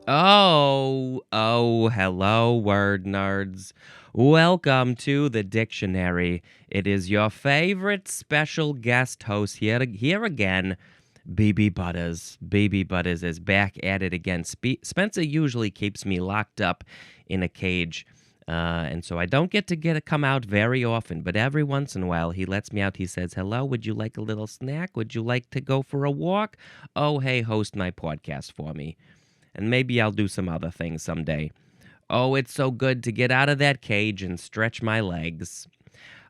Hello, word nerds. Welcome to the dictionary. It is your favorite special guest host here again, BB Butters. BB Butters is back at it again. Spencer usually keeps me locked up in a cage, and so I don't get to come out very often. But every once in a while, he lets me out. He says, "Hello, would you like a little snack? Would you like to go for a walk? Oh, hey, host my podcast for me." And maybe I'll do some other things someday. Oh, it's so good to get out of that cage and stretch my legs.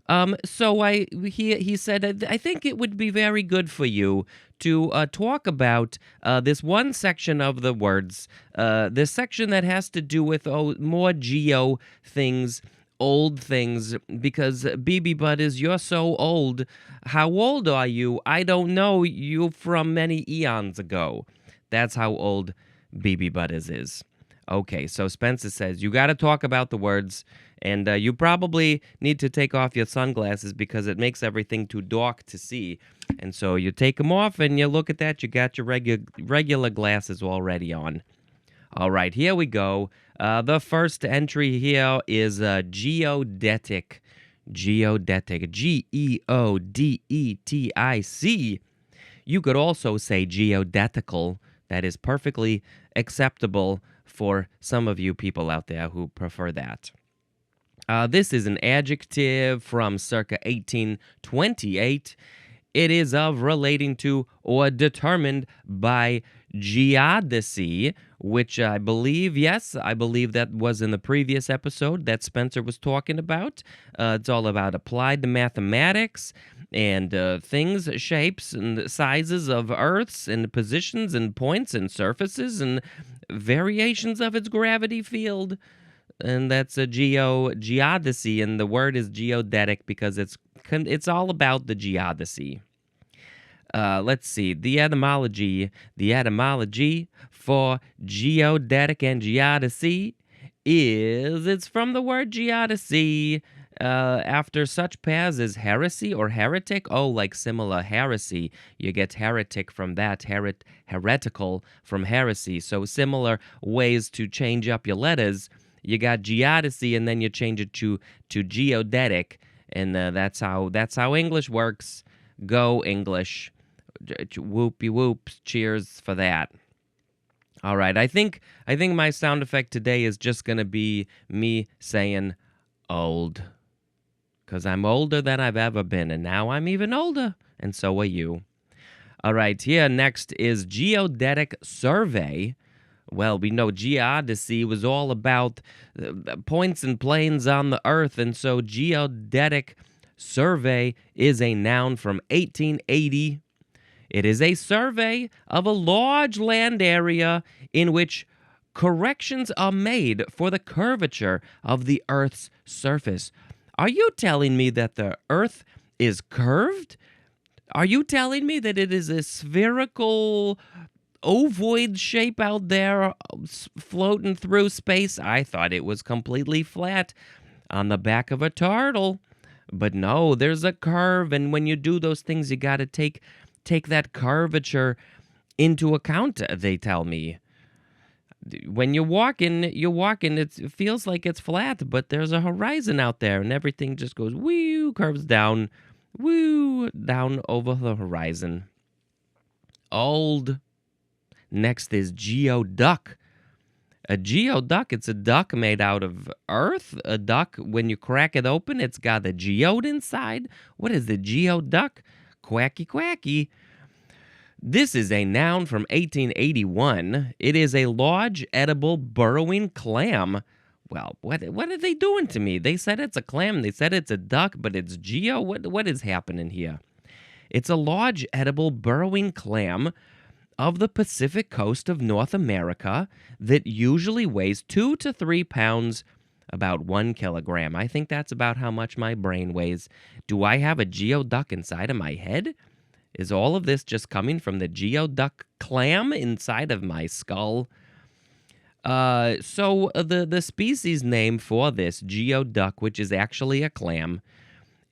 He said, I think it would be very good for you to talk about this one section of the words, this section that has to do with more geo things, old things, because BB Butters, you're so old. How old are you? I don't know you from many eons ago. That's how old BB Butters is. Okay, so Spencer says, you got to talk about the words, and you probably need to take off your sunglasses because it makes everything too dark to see. And so you take them off and you look at that, you got your regular glasses already on. All right, here we go. The first entry here is geodetic. Geodetic. Geodetic. You could also say geodetical. That is perfectly acceptable for some of you people out there who prefer that. This is an adjective from circa 1828. It is of relating to or determined by geodesy, which I believe that was in the previous episode that Spencer was talking about. It's all about applied mathematics and things, shapes, and sizes of Earths and positions and points and surfaces and variations of its gravity field. And that's a geodesy, and the word is geodetic because it's all about the geodesy. Let's see, the etymology for geodetic and geodesy it's from the word geodesy, after such pairs as heresy or heretic. Oh, like similar heresy. You get heretic from that, heretical from heresy. So similar ways to change up your letters. You got geodesy, and then you change it to geodetic, and that's how English works. Go English! Whoopie whoops! Cheers for that. All right, I think my sound effect today is just gonna be me saying old, because I'm older than I've ever been, and now I'm even older, and so are you. All right, here next is geodetic survey. Well, we know geodesy was all about points and planes on the earth, and so geodetic survey is a noun from 1880. It is a survey of a large land area in which corrections are made for the curvature of the Earth's surface. Are you telling me that the Earth is curved? Are you telling me that it is a spherical ovoid shape out there floating through space? I thought it was completely flat on the back of a turtle. But no, there's a curve, and when you do those things, you got to take that curvature into account, they tell me. When you're walking, it feels like it's flat, but there's a horizon out there, and everything just goes woo, curves down, woo, down over the horizon. Old. Next is geoduck. A geoduck, it's a duck made out of earth. A duck, when you crack it open, it's got a geode inside. What is the geoduck? Quacky, quacky. This is a noun from 1881. It is a large, edible, burrowing clam. Well, what are they doing to me? They said it's a clam. They said it's a duck, but it's geo. What is happening here? It's a large, edible, burrowing clam of the Pacific coast of North America that usually weighs 2 to 3 pounds, about 1 kilogram. I think that's about how much my brain weighs. Do I have a geoduck inside of my head? Is all of this just coming from the geoduck clam inside of my skull? So the species name for this geoduck, which is actually a clam,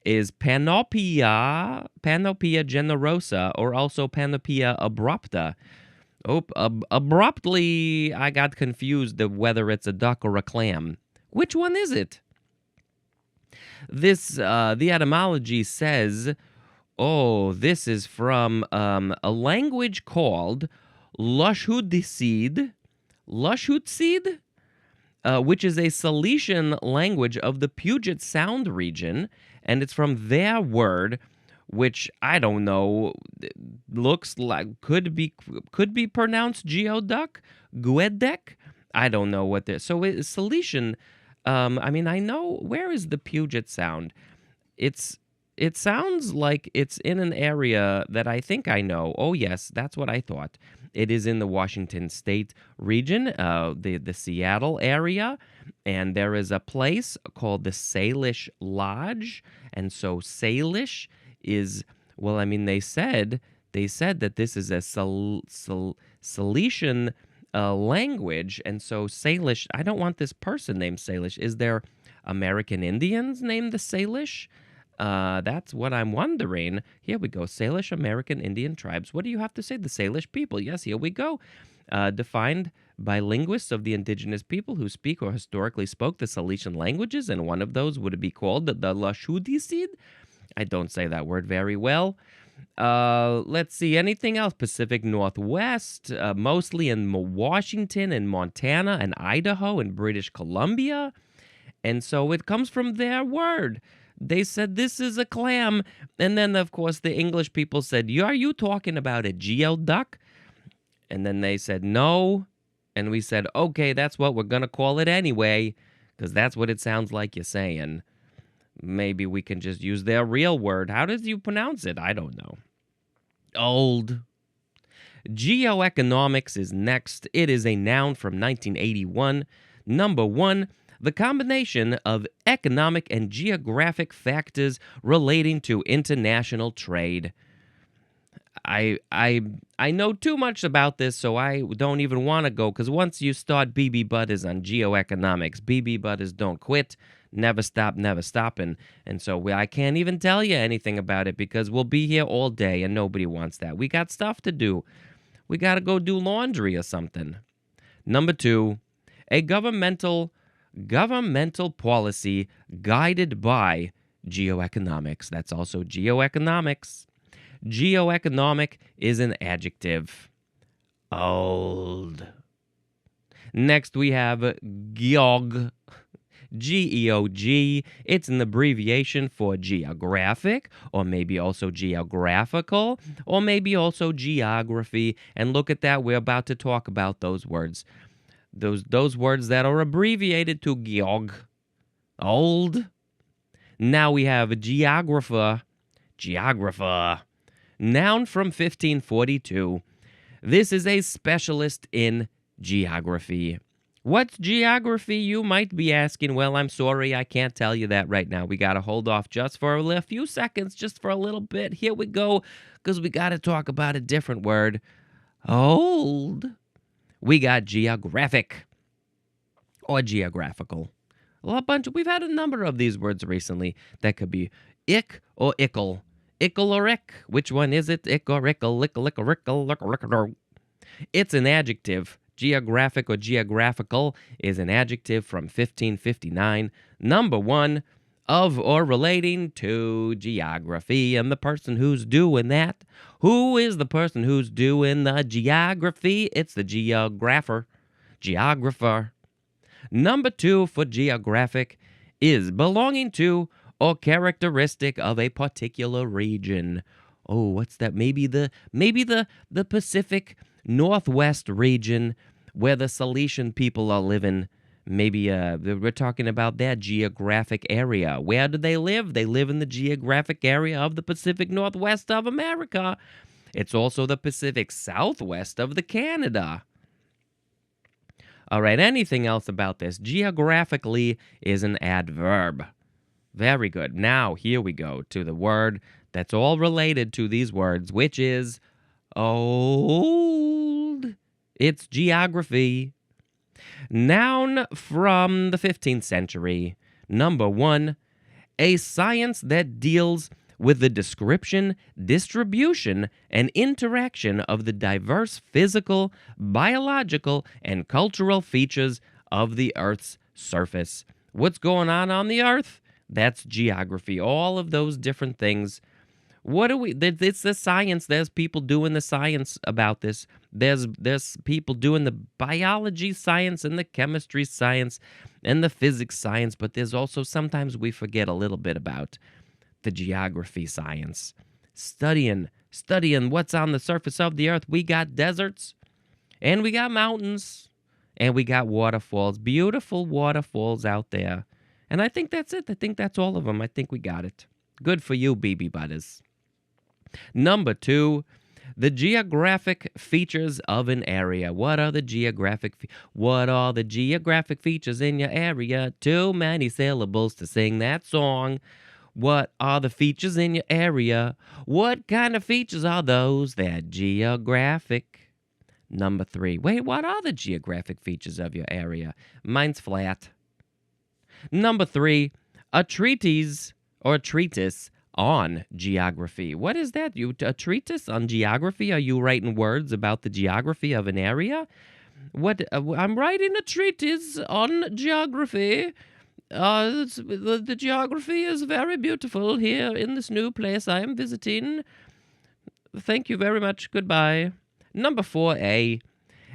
is Panopia generosa, or also Panopia abrupta, Oh, abruptly, I got confused of whether it's a duck or a clam. Which one is it? The etymology says, oh, this is from a language called Lushootseed, Lushootseed, which is a Cilician language of the Puget Sound region, and it's from their word, which I don't know, looks like could be pronounced geoduck, guedek. I don't know what this. So it's Cilician. I mean, I know where is the Puget Sound. It's it sounds like it's in an area that I think I know. Oh yes, that's what I thought. It is in the Washington State region, the Seattle area, and there is a place called the Salish Lodge, and so Salish is well. I mean, they said that this is a Cilician language, and so Salish. I don't want this person named Salish. Is there American Indians named the Salish? That's what I'm wondering. Here we go. Salish American Indian tribes. What do you have to say? The Salish people. Yes, here we go. Defined by linguists of the indigenous people who speak or historically spoke the Cilician languages, and one of those would be called the Lushootseed. I don't say that word very well. Let's see. Anything else? Pacific Northwest, mostly in Washington and Montana and Idaho and British Columbia. And so it comes from their word. They said this is a clam. And then, of course, the English people said, Are you talking about a geoduck? And then they said, no. And we said, okay, that's what we're going to call it anyway, because that's what it sounds like you're saying. Maybe we can just use their real word. How does you pronounce it? I don't know. Old. Geoeconomics is next. It is a noun from 1981. Number 1. The combination of economic and geographic factors relating to international trade. I know too much about this, so I don't even want to go, because once you start BB Butters on geoeconomics, BB Butters don't quit, never stop, never stopping. And so I can't even tell you anything about it, because we'll be here all day, and nobody wants that. We got stuff to do. We got to go do laundry or something. Number 2, a governmental policy guided by geoeconomics. That's also geoeconomics. Geoeconomic is an adjective. Old. Next we have geog. Geog. It's an abbreviation for geographic, or maybe also geographical, or maybe also geography. And look at that, we're about to talk about those words. Those words that are abbreviated to geog. Old. Now we have geographer. Geographer. Noun from 1542. This is a specialist in geography. What's geography, you might be asking? Well, I'm sorry, I can't tell you that right now. We got to hold off just for a few seconds, just for a little bit. Here we go, because we got to talk about a different word. Old. We got geographic or geographical. We've had a number of these words recently that could be ick or ickle. Ickle or ick? Which one is it? Ick or ickle, ickle, ickle, ickle, ickle, ickle. It's an adjective. Geographic or geographical is an adjective from 1559. Number 1, of or relating to geography. And the person who's doing that, who is the person who's doing the geography? It's the geographer. Geographer. Number 2 for geographic is belonging to or characteristic of a particular region. Oh, what's that? Maybe the Pacific Northwest region where the Cilician people are living. Maybe we're talking about that geographic area. Where do they live? They live in the geographic area of the Pacific Northwest of America. It's also the Pacific Southwest of the Canada. All right, anything else about this? Geographically is an adverb. Very good. Now, here we go to the word that's all related to these words, which is old. It's geography. Noun from the 15th century. Number 1, a science that deals with the description, distribution, and interaction of the diverse physical, biological, and cultural features of the Earth's surface. What's going on the Earth? That's geography. All of those different things. What do we? It's the science. There's people doing the science about this. There's people doing the biology science and the chemistry science and the physics science. But there's also sometimes we forget a little bit about the geography science. Studying what's on the surface of the earth. We got deserts and we got mountains and we got waterfalls. Beautiful waterfalls out there. And I think that's it. I think that's all of them. I think we got it. Good for you, BB Butters. Number 2, the geographic features of an area. What are the geographic features in your area? Too many syllables to sing that song. What are the features in your area? What kind of features are those? They're geographic. Number 3. Wait, what are the geographic features of your area? Mine's flat. Number 3, a treatise or treatise on geography. What is that? A treatise on geography? Are you writing words about the geography of an area? What? I'm writing a treatise on geography. The geography is very beautiful here in this new place I am visiting. Thank you very much. Goodbye. Number 4A,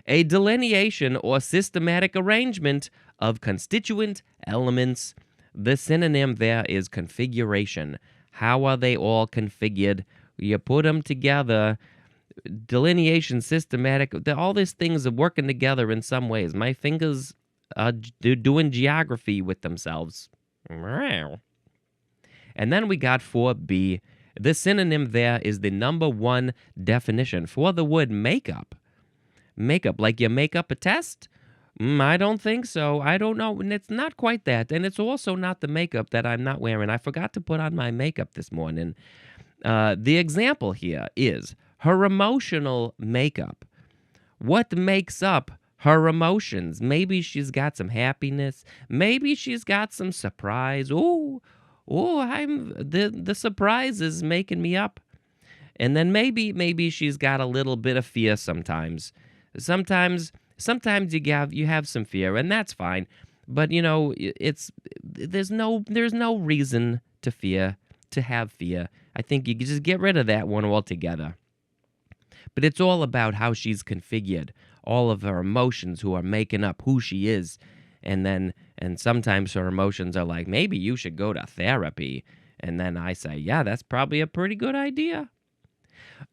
a delineation or systematic arrangement of constituent elements. The synonym there is configuration. How are they all configured? You put them together. Delineation, systematic, all these things are working together in some ways. My fingers are doing geography with themselves. And then we got 4B. The synonym there is the number 1 definition for the word makeup. Makeup, like you make up a test? I don't think so. I don't know. And it's not quite that. And it's also not the makeup that I'm not wearing. I forgot to put on my makeup this morning. The example here is her emotional makeup. What makes up her emotions? Maybe she's got some happiness. Maybe she's got some surprise. The surprise is making me up. And then maybe she's got a little bit of fear sometimes. Sometimes you have some fear, and that's fine. But there's no reason to have fear. I think you can just get rid of that one altogether. But it's all about how she's configured, all of her emotions who are making up who she is. And sometimes her emotions are like, maybe you should go to therapy. And then I say, yeah, that's probably a pretty good idea.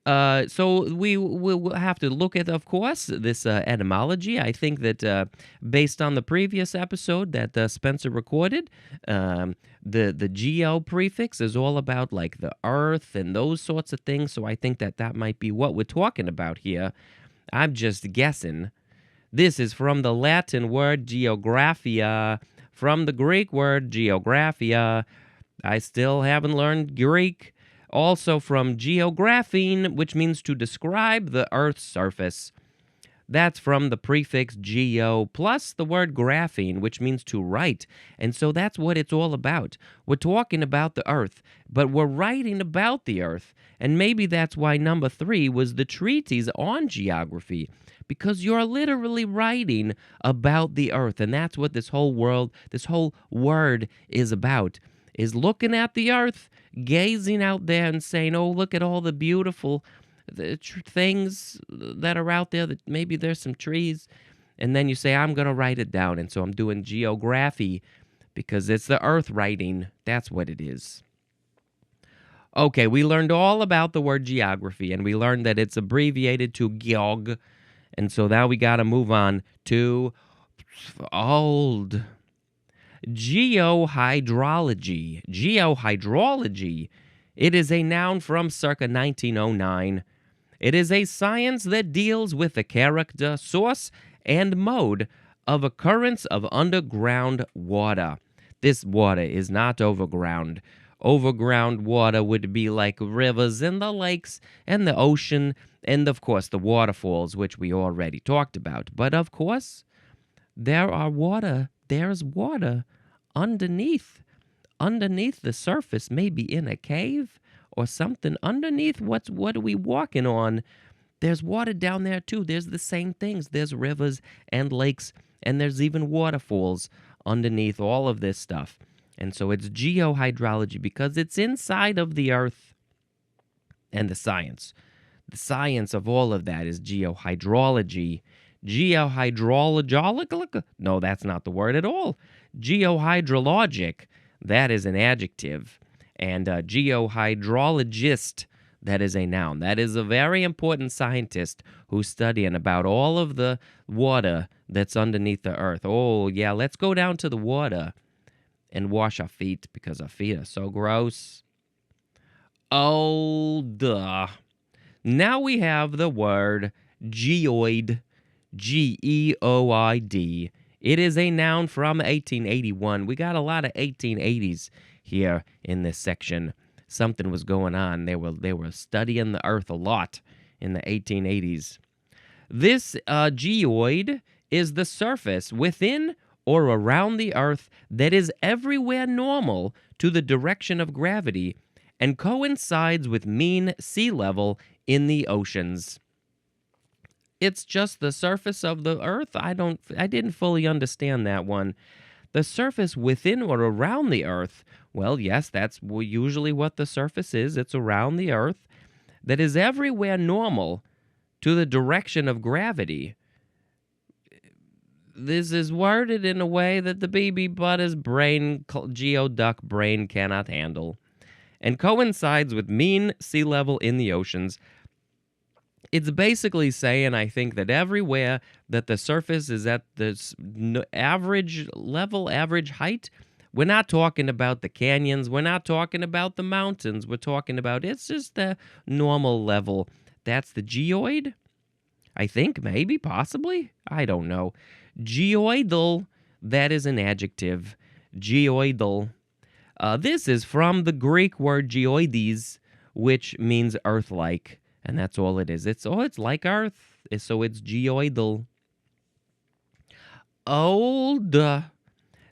So we will have to look at, of course, this etymology. I think that based on the previous episode that Spencer recorded, the geo prefix is all about like the earth and those sorts of things. So I think that might be what we're talking about here. I'm just guessing. This is from the Latin word geographia, from the Greek word geographia. I still haven't learned Greek. Also from geographine, which means to describe the Earth's surface. That's from the prefix geo plus the word graphene, which means to write. And so that's what it's all about. We're talking about the Earth, but we're writing about the Earth. And maybe that's why number 3 was the treatise on geography, because you're literally writing about the Earth. And that's what this whole word is about, is looking at the Earth, gazing out there and saying, oh, look at all the beautiful things that are out there, that maybe there's some trees. And then you say, I'm going to write it down. And so I'm doing geography because it's the earth writing. That's what it is. Okay, we learned all about the word geography, and we learned that it's abbreviated to geog. And so now we got to move on to old geohydrology. Geohydrology. It is a noun from circa 1909. It is a science that deals with the character, source, and mode of occurrence of underground water. This water is not overground. Overground water would be like rivers and the lakes and the ocean and, of course, the waterfalls, which we already talked about. But, of course, there's water underneath the surface, maybe in a cave or something underneath. What are we walking on? There's water down there too. There's the same things. There's rivers and lakes, and there's even waterfalls underneath all of this stuff. And so it's geohydrology because it's inside of the earth. And the science. The science of all of that is geohydrology. Geohydrologic? No, that's not the word at all. Geohydrologic, that is an adjective. And geohydrologist, that is a noun. That is a very important scientist who's studying about all of the water that's underneath the earth. Oh, yeah, let's go down to the water and wash our feet because our feet are so gross. Oh, duh. Now we have the word geoid, Geoid. It is a noun from 1881. We got a lot of 1880s here in this section. Something was going on. They were studying the earth a lot in the 1880s. This geoid is the surface within or around the earth that is everywhere normal to the direction of gravity and coincides with mean sea level in the oceans. It's just the surface of the earth. I didn't fully understand that one. The surface within or around the earth. Well, yes, that's usually what the surface is. It's around the earth that is everywhere normal to the direction of gravity. This is worded in a way that the baby butter's brain, geoduck brain, cannot handle, and coincides with mean sea level in the oceans. It's basically saying, I think, that everywhere that the surface is at the average level, average height, we're not talking about the canyons, we're not talking about the mountains, we're talking about it's just the normal level. That's the geoid? I think, maybe, possibly? I don't know. Geoidal, that is an adjective. Geoidal. This is from the Greek word geoides, which means earth-like, and that's all it is. It's like Earth, so it's geoidal. Old.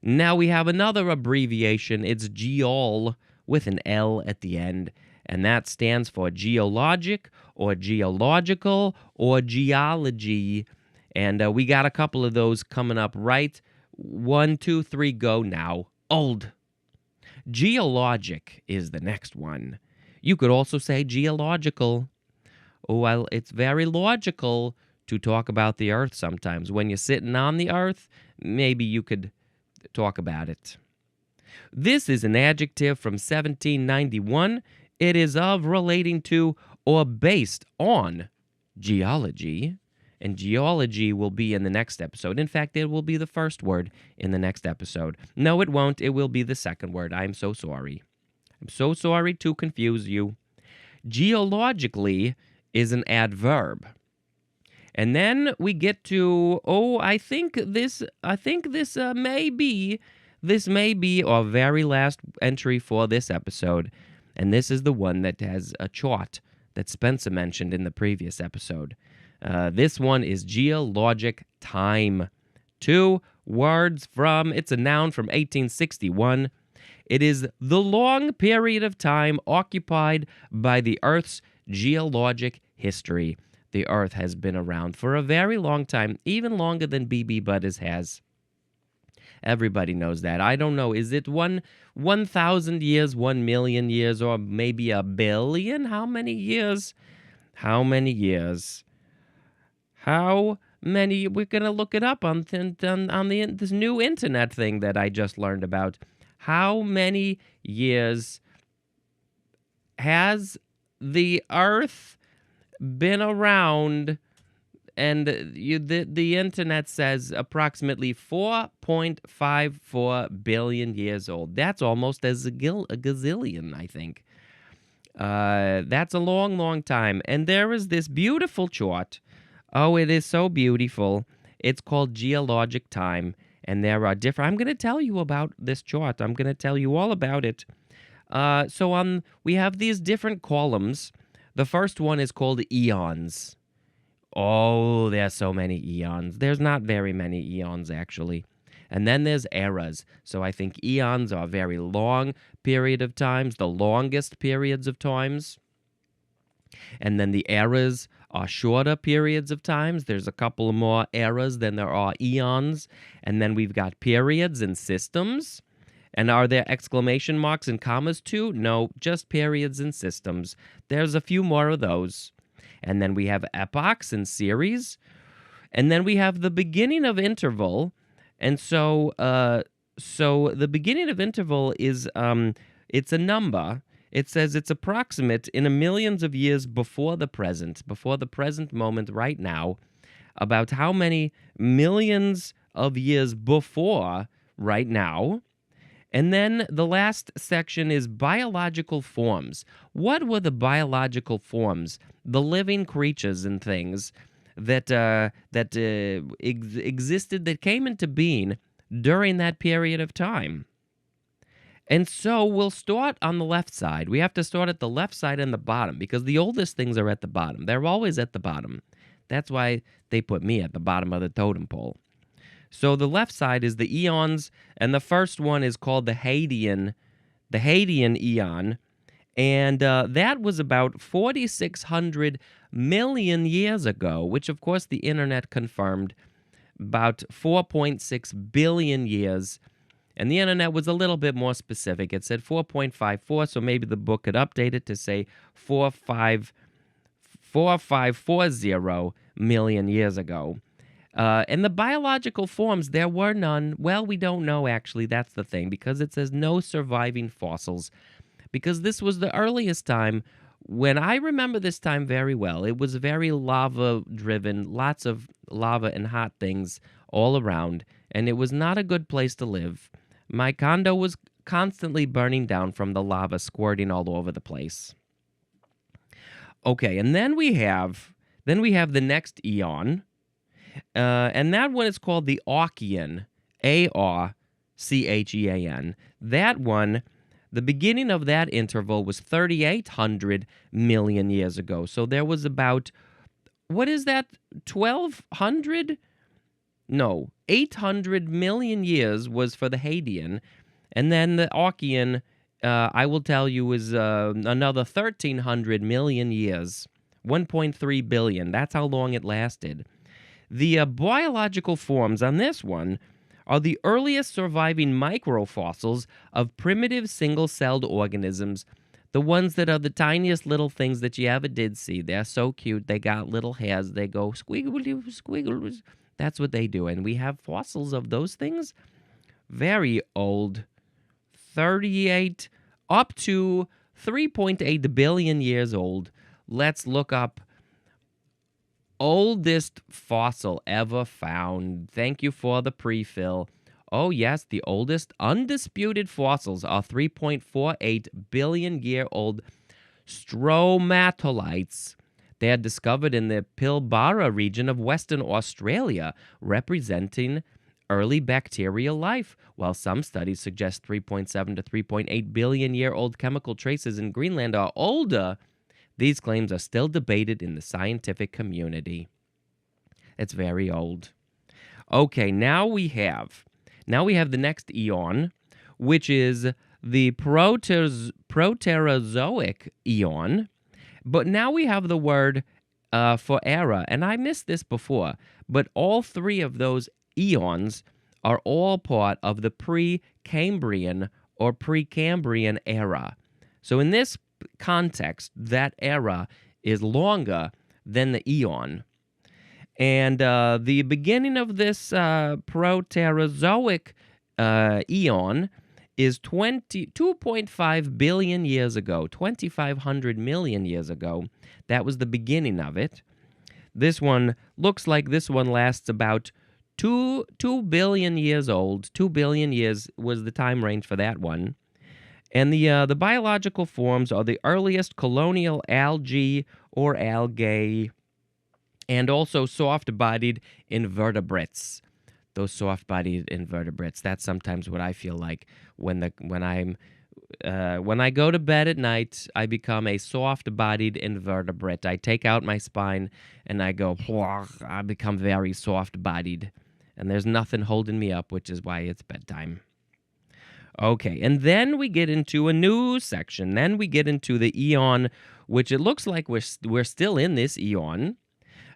Now we have another abbreviation. It's geol with an L at the end, and that stands for geologic or geological or geology. And we got a couple of those coming up right. 1, 2, 3, go now. Old. Geologic is the next one. You could also say geological. Oh, well, it's very logical to talk about the earth sometimes. When you're sitting on the earth, maybe you could talk about it. This is an adjective from 1791. It is of, relating to, or based on geology. And geology will be in the next episode. In fact, it will be the first word in the next episode. No, it won't. It will be the second word. I'm so sorry. I'm so sorry to confuse you. Geologically is an adverb. And then we get to, I think this may be our very last entry for this episode. And this is the one that has a chart that Spencer mentioned in the previous episode. This one is geologic time. 2 words from, it's a noun from 1861. It is the long period of time occupied by the Earth's geologic history. The Earth has been around for a very long time, even longer than B.B. Butters has. Everybody knows that. I don't know, is it 1,000 years, 1 million years, or maybe a billion? How many years? How many years? How many? We're going to look it up on this new internet thing that I just learned about. How many years has the Earth been around? And the internet says approximately 4.54 billion years old. That's almost as a gazillion, I think. That's a long, long time. And there is this beautiful chart. Oh, it is so beautiful. It's called Geologic Time. And there are different... I'm going to tell you about this chart. I'm going to tell you all about it. We have these different columns. The first one is called eons. Oh, there's so many eons. There's not very many eons, actually. And then there's eras. So I think eons are a very long period of times, the longest periods of times. And then the eras are shorter periods of times. There's a couple more eras than there are eons. And then we've got periods and systems. And are there exclamation marks and commas too? No, just periods and systems. There's a few more of those. And then we have epochs and series. And then we have the beginning of interval. And so the beginning of interval is it's a number. It says it's approximate in a millions of years before the present moment right now, about how many millions of years before right now. And then the last section is biological forms. What were the biological forms, the living creatures and things that existed, that came into being during that period of time? And so we'll start on the left side. We have to start at the left side and the bottom because the oldest things are at the bottom. They're always at the bottom. That's why they put me at the bottom of the totem pole. So the left side is the eons, and the first one is called the Hadean eon. And that was about 4,600 million years ago, which of course the internet confirmed, about 4.6 billion years. And the internet was a little bit more specific. It said 4.54, so maybe the book could update it to say 4,540 million years ago. And the biological forms, there were none. Well, we don't know, actually. That's the thing, because it says no surviving fossils. Because this was the earliest time, when I remember this time very well. It was very lava-driven, lots of lava and hot things all around, and it was not a good place to live. My condo was constantly burning down from the lava squirting all over the place. Okay, and then we have the next eon, and that one is called the Archean, Archean. That one, the beginning of that interval was 3,800 million years ago. So there was about, what is that, 1,200? No, 800 million years was for the Hadean. And then the Archean, I will tell you, is another 1,300 million years. 1.3 billion. That's how long it lasted. The biological forms on this one are the earliest surviving microfossils of primitive single-celled organisms, the ones that are the tiniest little things that you ever did see. They're so cute. They got little hairs. They go squiggly, squiggly. That's what they do. And we have fossils of those things. Very old. 38 up to 3.8 billion years old. Let's look up oldest fossil ever found. Thank you for the pre-fill. Oh, yes, the oldest undisputed fossils are 3.48 billion year old stromatolites. They are discovered in the Pilbara region of Western Australia, representing early bacterial life, while some studies suggest 3.7 to 3.8 billion year old chemical traces in Greenland are older. These claims are still debated in the scientific community. It's very old. Okay, now we have the next eon, which is the Proterozoic eon. But now we have the word for era, and I missed this before, but all three of those eons are all part of the Precambrian or Precambrian era. So in this context, that era is longer than the eon. And the beginning of this Proterozoic eon is 2.5 billion years ago, 2,500 million years ago. That was the beginning of it. This one looks like this one lasts about 2 billion years old. 2 billion years was the time range for that one. And the biological forms are the earliest colonial algae or algae, and also soft-bodied invertebrates. Those soft-bodied invertebrates. That's sometimes what I feel like when I go to bed at night. I become a soft-bodied invertebrate. I take out my spine and I go. I become very soft-bodied, And there's nothing holding me up, which is why it's bedtime. Okay, and then we get into a new section. Then we get into the eon, which it looks like we're still in this eon.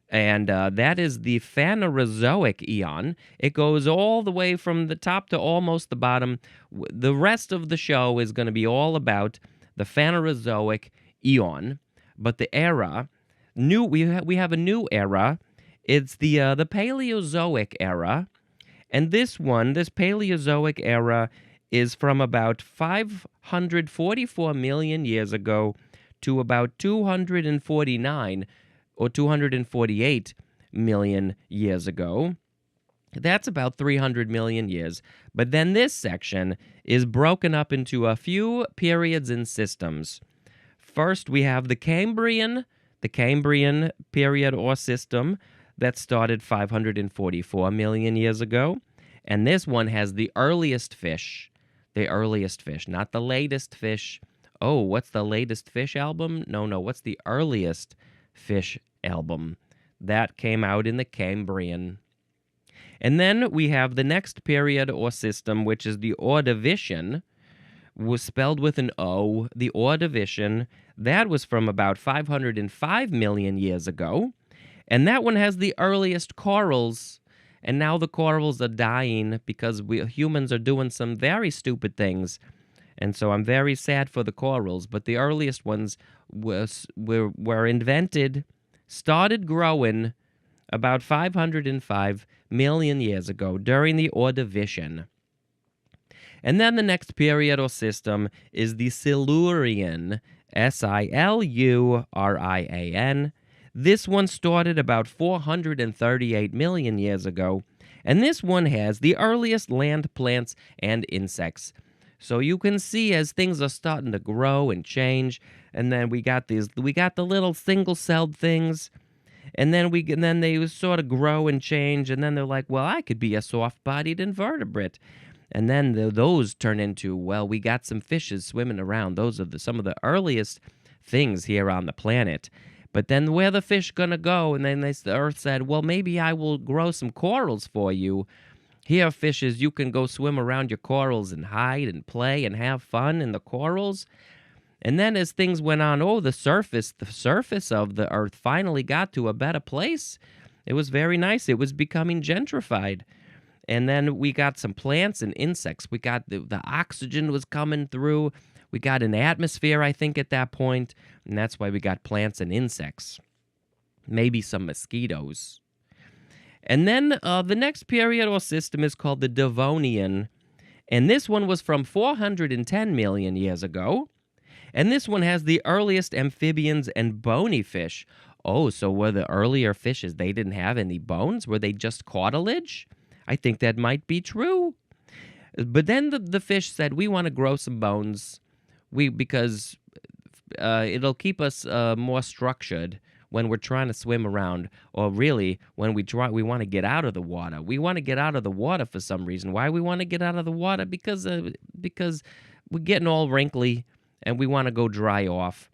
And that is the Phanerozoic eon. It goes all the way from the top to almost the bottom. The rest of the show is going to be all about the Phanerozoic eon. But the era, we have a new era. It's the Paleozoic era. And this Paleozoic era, is from about 544 million years ago to about 249 or 248 million years ago. That's about 300 million years. But then this section is broken up into a few periods and systems. First, we have the Cambrian period or system that started 544 million years ago. And this one has the earliest fish, not the latest fish. Oh, what's the latest fish album? No, what's the earliest fish album? That came out in the Cambrian. And then we have the next period or system, which is the Ordovician, was spelled with an O, the Ordovician. That was from about 505 million years ago. And that one has the earliest corals. And now the corals are dying because humans are doing some very stupid things. And so I'm very sad for the corals. But the earliest ones were invented, started growing about 505 million years ago during the Ordovician. And then the next period or system is the Silurian, Silurian. This one started about 438 million years ago, and this one has the earliest land plants and insects. So you can see as things are starting to grow and change, and then we got the little single-celled things, and then they sort of grow and change, and then they're like, well, I could be a soft-bodied invertebrate. And then those turn into, well, we got some fishes swimming around. Those are some of the earliest things here on the planet. But then where the fish gonna go? And then the Earth said, well, maybe I will grow some corals for you. Here, fishes, you can go swim around your corals and hide and play and have fun in the corals. And then as things went on, the surface of the Earth finally got to a better place. It was very nice. It was becoming gentrified. And then we got some plants and insects. We got the oxygen was coming through. We got an atmosphere, I think, at that point, and that's why we got plants and insects. Maybe some mosquitoes. And then the next period or system is called the Devonian, and this one was from 410 million years ago. And this one has the earliest amphibians and bony fish. Oh, so were the earlier fishes, they didn't have any bones? Were they just cartilage? I think that might be true. But then the fish said, we want to grow some bones. Because it'll keep us more structured when we're trying to swim around, or really when we want to get out of the water. We want to get out of the water for some reason. Why we want to get out of the water? Because we're getting all wrinkly and we want to go dry off.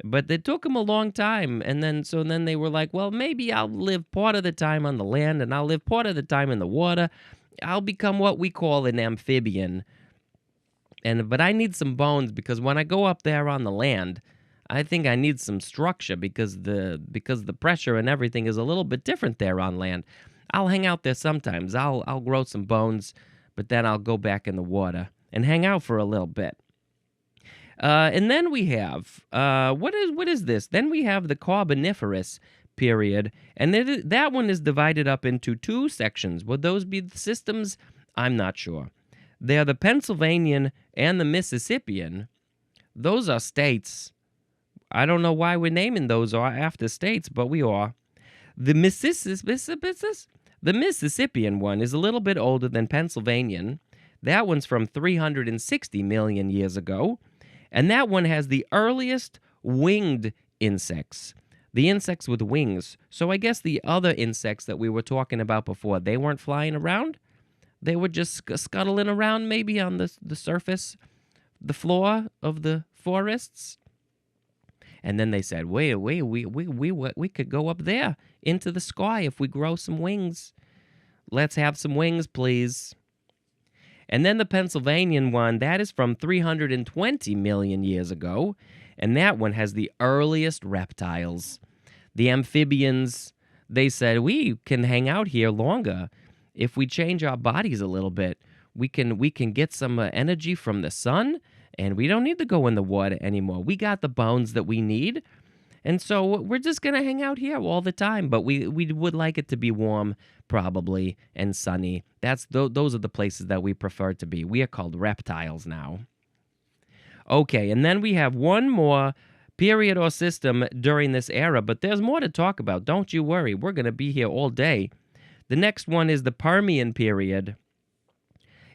But it took them a long time, and then they were like, well, maybe I'll live part of the time on the land and I'll live part of the time in the water. I'll become what we call an amphibian. But I need some bones because when I go up there on the land, I think I need some structure because the pressure and everything is a little bit different there on land. I'll hang out there sometimes. I'll grow some bones, but then I'll go back in the water and hang out for a little bit. And then we have what is this? Then we have the Carboniferous period, and that one is divided up into two sections. Would those be the systems? I'm not sure. They're the Pennsylvanian and the Mississippian. Those are states. I don't know why we're naming those after states, but we are. The Mississippian one is a little bit older than Pennsylvanian. That one's from 360 million years ago. And that one has the earliest winged insects. The insects with wings. So I guess the other insects that we were talking about before, they weren't flying around? They were just scuttling around maybe on the surface, the floor of the forests. And then they said, wait, we could go up there into the sky if we grow some wings. Let's have some wings, please. And then the Pennsylvanian one, that is from 320 million years ago, and that one has the earliest reptiles. The amphibians, they said, we can hang out here longer if we change our bodies a little bit. We can get some energy from the sun, and we don't need to go in the water anymore. We got the bones that we need, and so we're just going to hang out here all the time. But we would like it to be warm, probably, and sunny. Those are the places that we prefer to be. We are called reptiles now. Okay, and then we have one more period or system during this era, but there's more to talk about. Don't you worry. We're going to be here all day. The next one is the Permian period.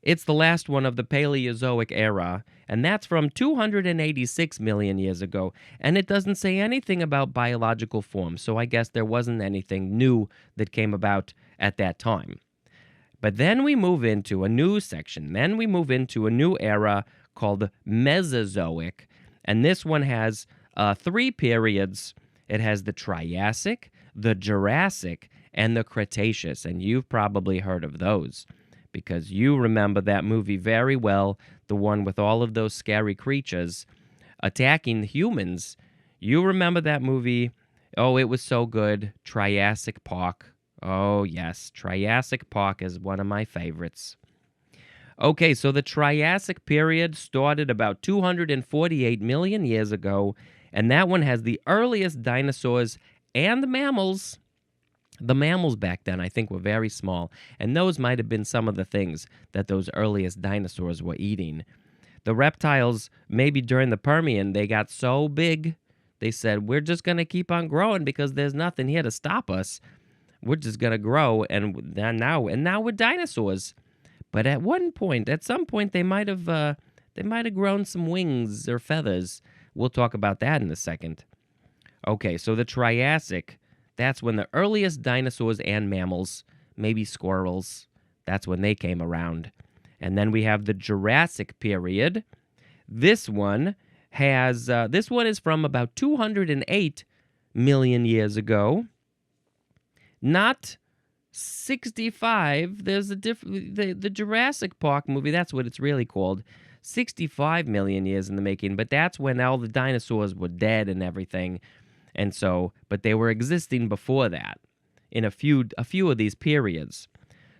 It's the last one of the Paleozoic era, and that's from 286 million years ago. And it doesn't say anything about biological forms, so I guess there wasn't anything new that came about at that time. But then we move into a new section. Then we move into a new era called Mesozoic, and this one has 3 periods. It has the Triassic, the Jurassic, and the Cretaceous, and you've probably heard of those because you remember that movie very well, the one with all of those scary creatures attacking humans. You remember that movie? Oh, it was so good. Triassic Park. Oh, yes. Triassic Park is one of my favorites. Okay, so the Triassic period started about 248 million years ago, and that one has the earliest dinosaurs and the mammals. The mammals back then, I think, were very small, and those might have been some of the things that those earliest dinosaurs were eating. The reptiles, maybe during the Permian, they got so big, they said, we're just going to keep on growing because there's nothing here to stop us. We're just going to grow, and now we're dinosaurs. But at some point, they might have grown some wings or feathers. We'll talk about that in a second. Okay, so the Triassic, that's when the earliest dinosaurs and mammals, maybe squirrels, that's when they came around. And then we have the Jurassic period. This one is from about 208 million years ago. Not 65. There's the Jurassic Park movie, that's what it's really called. 65 million years in the making, but that's when all the dinosaurs were dead and everything. And so, but they were existing before that in a few of these periods.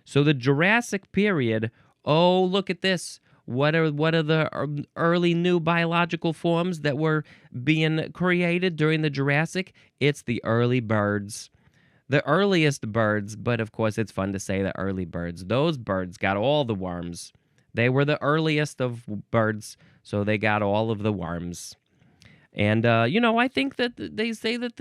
So the Jurassic period, oh, look at this. What are the early new biological forms that were being created during the Jurassic? It's the early birds. The earliest birds, but of course it's fun to say the early birds. Those birds got all the worms. They were the earliest of birds, so they got all of the worms. And, I think that they say that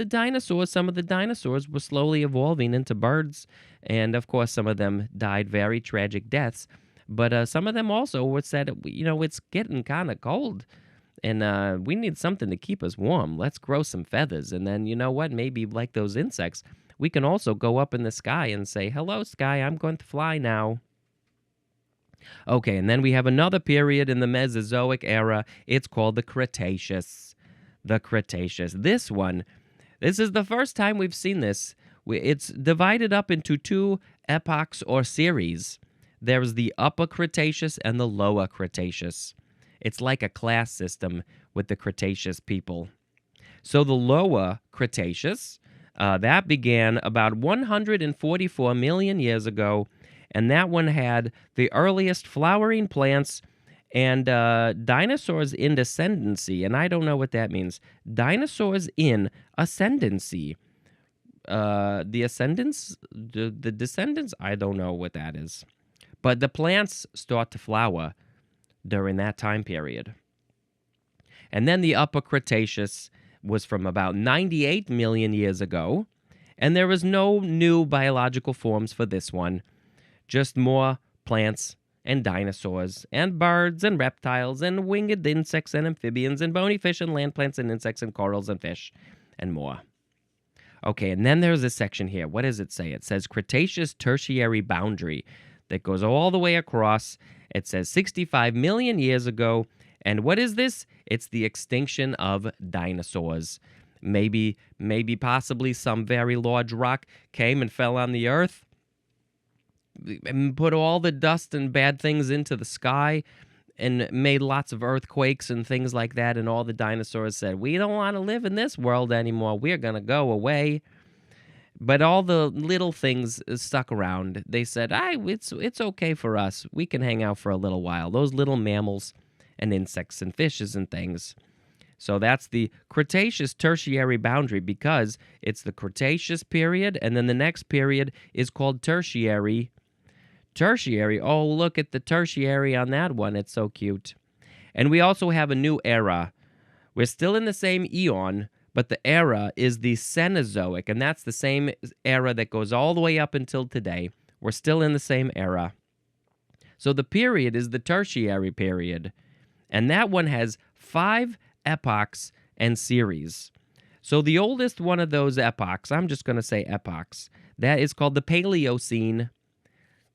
some of the dinosaurs were slowly evolving into birds. And, of course, some of them died very tragic deaths. But some of them also were said, it's getting kind of cold. And we need something to keep us warm. Let's grow some feathers. And then, you know what? Maybe like those insects, we can also go up in the sky and say, hello, sky, I'm going to fly now. Okay, and then we have another period in the Mesozoic era. It's called the Cretaceous. The Cretaceous. This is the first time we've seen this. It's divided up into 2 epochs or series. There's the Upper Cretaceous and the Lower Cretaceous. It's like a class system with the Cretaceous people. So the Lower Cretaceous, that began about 144 million years ago, and that one had the earliest flowering plants and dinosaurs in descendancy, and I don't know what that means. Dinosaurs in ascendancy. The ascendants, the descendants, I don't know what that is. But the plants start to flower during that time period. And then the Upper Cretaceous was from about 98 million years ago, and there was no new biological forms for this one, just more plants and dinosaurs and birds and reptiles and winged insects and amphibians and bony fish and land plants and insects and corals and fish and more. Okay, and then there's a section here. What does it say? It says Cretaceous Tertiary Boundary that goes all the way across. It says 65 million years ago. And what is this? It's the extinction of dinosaurs. Maybe possibly some very large rock came and fell on the earth. and put all the dust and bad things into the sky and made lots of earthquakes and things like that. And all the dinosaurs said, we don't want to live in this world anymore. We're going to go away. But all the little things stuck around. They said, it's okay for us. We can hang out for a little while. Those little mammals and insects and fishes and things. So that's the Cretaceous Tertiary boundary because it's the Cretaceous period, and then the next period is called Tertiary. Tertiary, oh, look at the tertiary on that one. It's so cute. And we also have a new era. We're still in the same eon, but the era is the Cenozoic, and that's the same era that goes all the way up until today. We're still in the same era. So the period is the Tertiary period, and that one has 5 epochs and series. So the oldest one of those epochs, I'm just going to say epochs, that is called the Paleocene.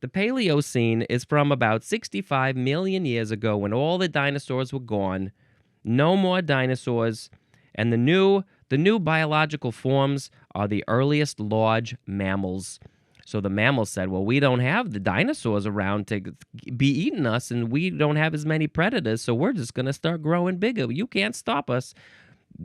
The Paleocene is from about 65 million years ago when all the dinosaurs were gone. No more dinosaurs. And the new biological forms are the earliest large mammals. So the mammals said, well, we don't have the dinosaurs around to be eating us, and we don't have as many predators, so we're just going to start growing bigger. You can't stop us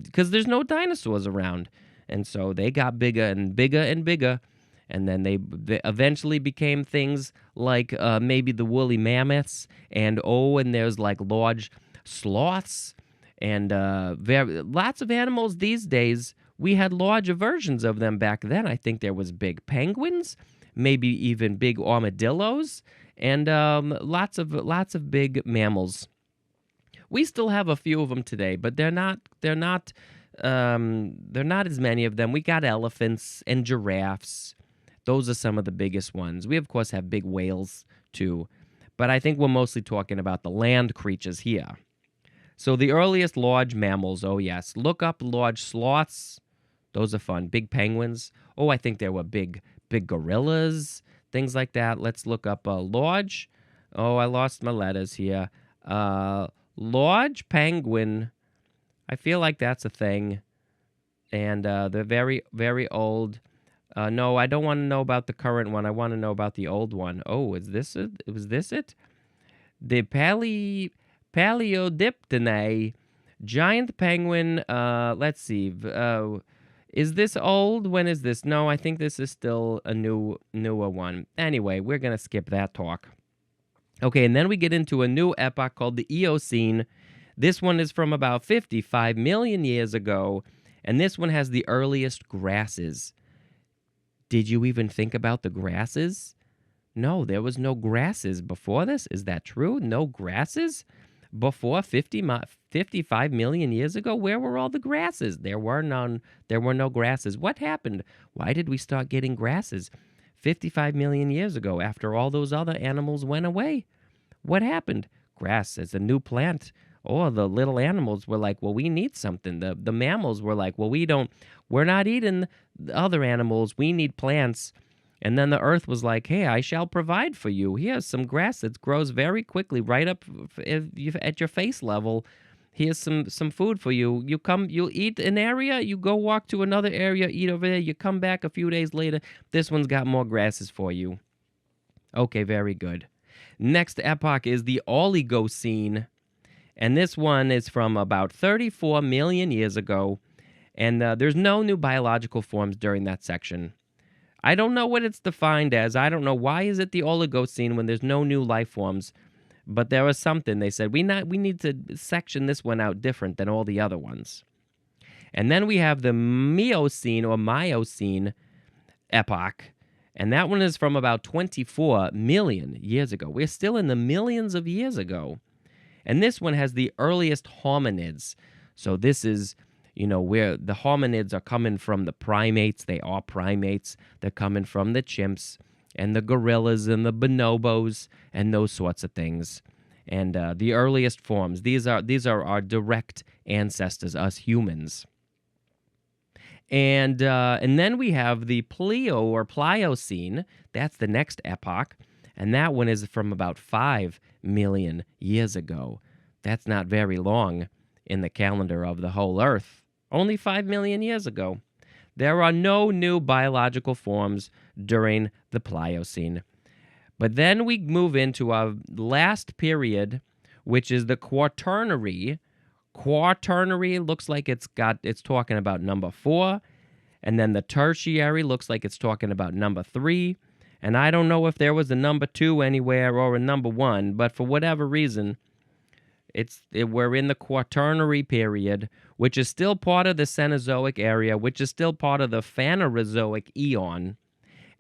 because there's no dinosaurs around. And so they got bigger and bigger and bigger, and then they eventually became things like maybe the woolly mammoths, and there's like large sloths, and lots of animals these days. We had larger versions of them back then. I think there was big penguins, maybe even big armadillos, and lots of big mammals. We still have a few of them today, but they're not as many of them. We got elephants and giraffes. Those are some of the biggest ones. We of course have big whales too, but I think we're mostly talking about the land creatures here. So the earliest large mammals, oh yes, look up large sloths. Those are fun. Big penguins. Oh, I think there were big gorillas, things like that. Let's look up large. Oh, I lost my letters here. Large penguin. I feel like that's a thing. And they're very, very old. No, I don't want to know about the current one. I want to know about the old one. Oh, is this it? Was this it? The Paleodiptinae. Giant penguin. Let's see. Is this old? When is this? No, I think this is still a newer one. Anyway, we're going to skip that talk. Okay, and then we get into a new epoch called the Eocene. This one is from about 55 million years ago, and this one has the earliest grasses. Did you even think about the grasses? No, there was no grasses before this. Is that true? No grasses? Before 55 million years ago, where were all the grasses? There were none. There were no grasses. What happened? Why did we start getting grasses 55 million years ago after all those other animals went away? What happened? Grass is a new plant. Oh, the little animals were like, well, we need something. The mammals were like, well, we're not eating the other animals. We need plants. And then the earth was like, hey, I shall provide for you. Here's some grass that grows very quickly right up at your face level. Here's some food for you. You'll eat an area, you go walk to another area, eat over there, you come back a few days later, this one's got more grasses for you. Okay, very good. Next epoch is the Oligocene. And this one is from about 34 million years ago. And there's no new biological forms during that section. I don't know what it's defined as. I don't know why is it the Oligocene when there's no new life forms. But there was something. They said, we need to section this one out different than all the other ones. And then we have the Miocene or Miocene epoch. And that one is from about 24 million years ago. We're still in the millions of years ago. And this one has the earliest hominids. So this is, where the hominids are coming from the primates. They are primates. They're coming from the chimps and the gorillas and the bonobos and those sorts of things. And the earliest forms, these are our direct ancestors, us humans. And then we have the Pleo or Pliocene. That's the next epoch. And that one is from about 5 million years ago. That's not very long in the calendar of the whole Earth. Only 5 million years ago. There are no new biological forms during the Pliocene. But then we move into our last period, which is the Quaternary. Quaternary looks like it's talking about number 4, and then the Tertiary looks like it's talking about number 3. And I don't know if there was a number 2 anywhere or a number 1, but for whatever reason, we're in the Quaternary period, which is still part of the Cenozoic area, which is still part of the Phanerozoic eon.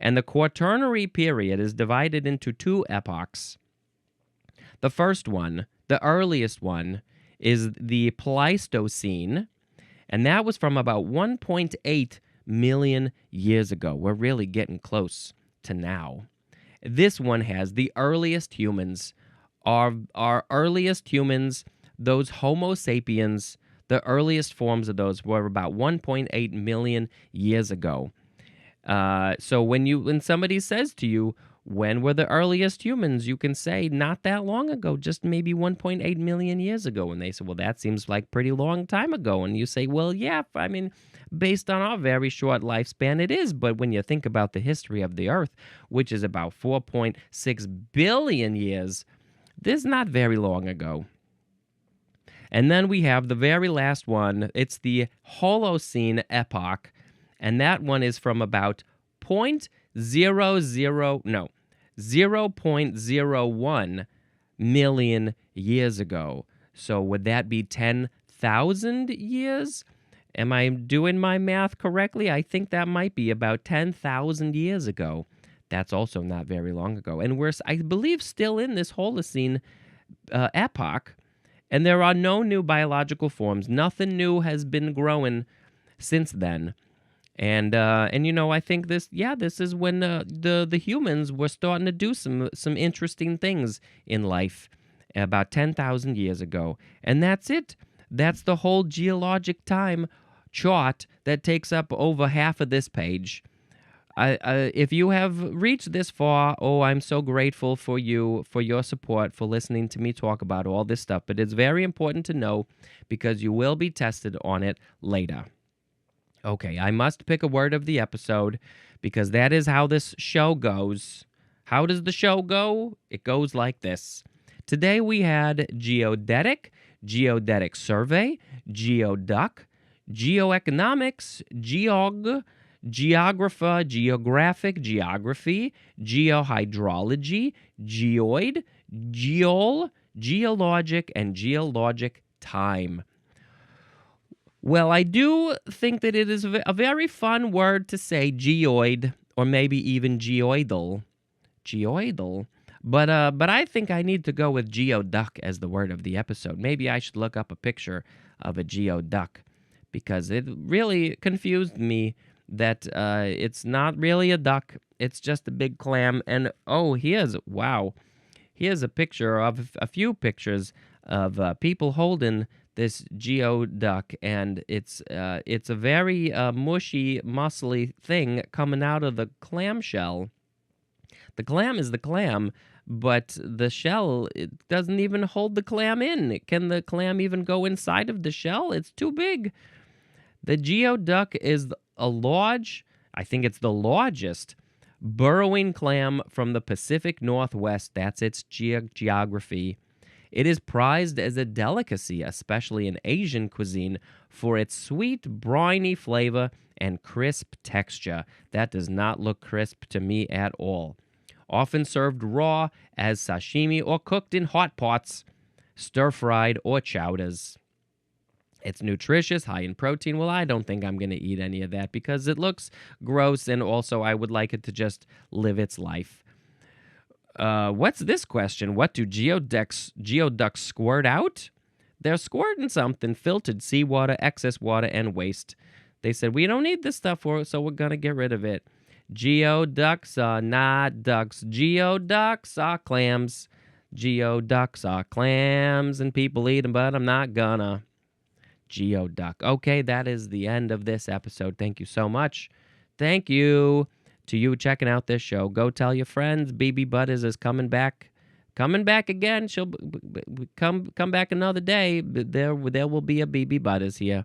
And the Quaternary period is divided into 2 epochs. The first one, the earliest one, is the Pleistocene, and that was from about 1.8 million years ago. We're really getting close to now. This one has the earliest humans. Our earliest humans, those Homo sapiens, the earliest forms of those were about 1.8 million years ago. So when somebody says to you, when were the earliest humans, you can say not that long ago, just maybe 1.8 million years ago. And they say, well, that seems like pretty long time ago. And you say, well, yeah, I mean, based on our very short lifespan, it is. But when you think about the history of the Earth, which is about 4.6 billion years, this is not very long ago. And then we have the very last one. It's the Holocene epoch. And that one is from about 0.01 million years ago. So would that be 10,000 years? Am I doing my math correctly? I think that might be about 10,000 years ago. That's also not very long ago. And we're, I believe, still in this Holocene epoch. And there are no new biological forms. Nothing new has been growing since then. And you know, I think this is when the humans were starting to do some interesting things in life about 10,000 years ago. And that's it. That's the whole geologic time chart that takes up over half of this page. If you have reached this far, I'm so grateful for you, for your support, for listening to me talk about all this stuff. But it's very important to know because you will be tested on it later. Okay, I must pick a word of the episode because that is how this show goes. How does the show go? It goes like this. Today we had geodetic, geodetic survey, geoduck, geoeconomics, geographer, geographic, geography, geohydrology, geoid, geologic, and geologic time. Well, I do think that it is a very fun word to say, geoid, or maybe even geoidal. Geoidal. But I think I need to go with geoduck as the word of the episode. Maybe I should look up a picture of a geoduck because it really confused me that it's not really a duck. It's just a big clam. And, here's a picture of a few pictures of people holding this geoduck, and it's a very mushy, muscly thing coming out of the clamshell. The clam is the clam, but the shell, it doesn't even hold the clam in. Can the clam even go inside of the shell? It's too big. The geoduck is I think it's the largest burrowing clam from the Pacific Northwest. That's its geography. It is prized as a delicacy, especially in Asian cuisine, for its sweet, briny flavor and crisp texture. That does not look crisp to me at all. Often served raw as sashimi or cooked in hot pots, stir-fried or chowders. It's nutritious, high in protein. Well, I don't think I'm going to eat any of that because it looks gross, and also I would like it to just live its life. What's this question? What do geoducks squirt out? They're squirting something, filtered seawater, excess water, and waste. They said, we don't need this stuff so we're going to get rid of it. Geoducks are not ducks. Geoducks are clams. Geoducks are clams, and people eat them, but I'm not gonna. Geoduck. Okay, that is the end of this episode. Thank you so much. Thank you to you checking out this show. Go tell your friends. BB Butters is coming back. Coming back again. She'll come back another day. There will be a BB Butters here.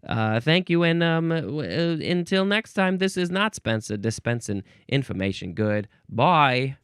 Thank you, and until next time, this is not Spencer dispensing information good. Bye.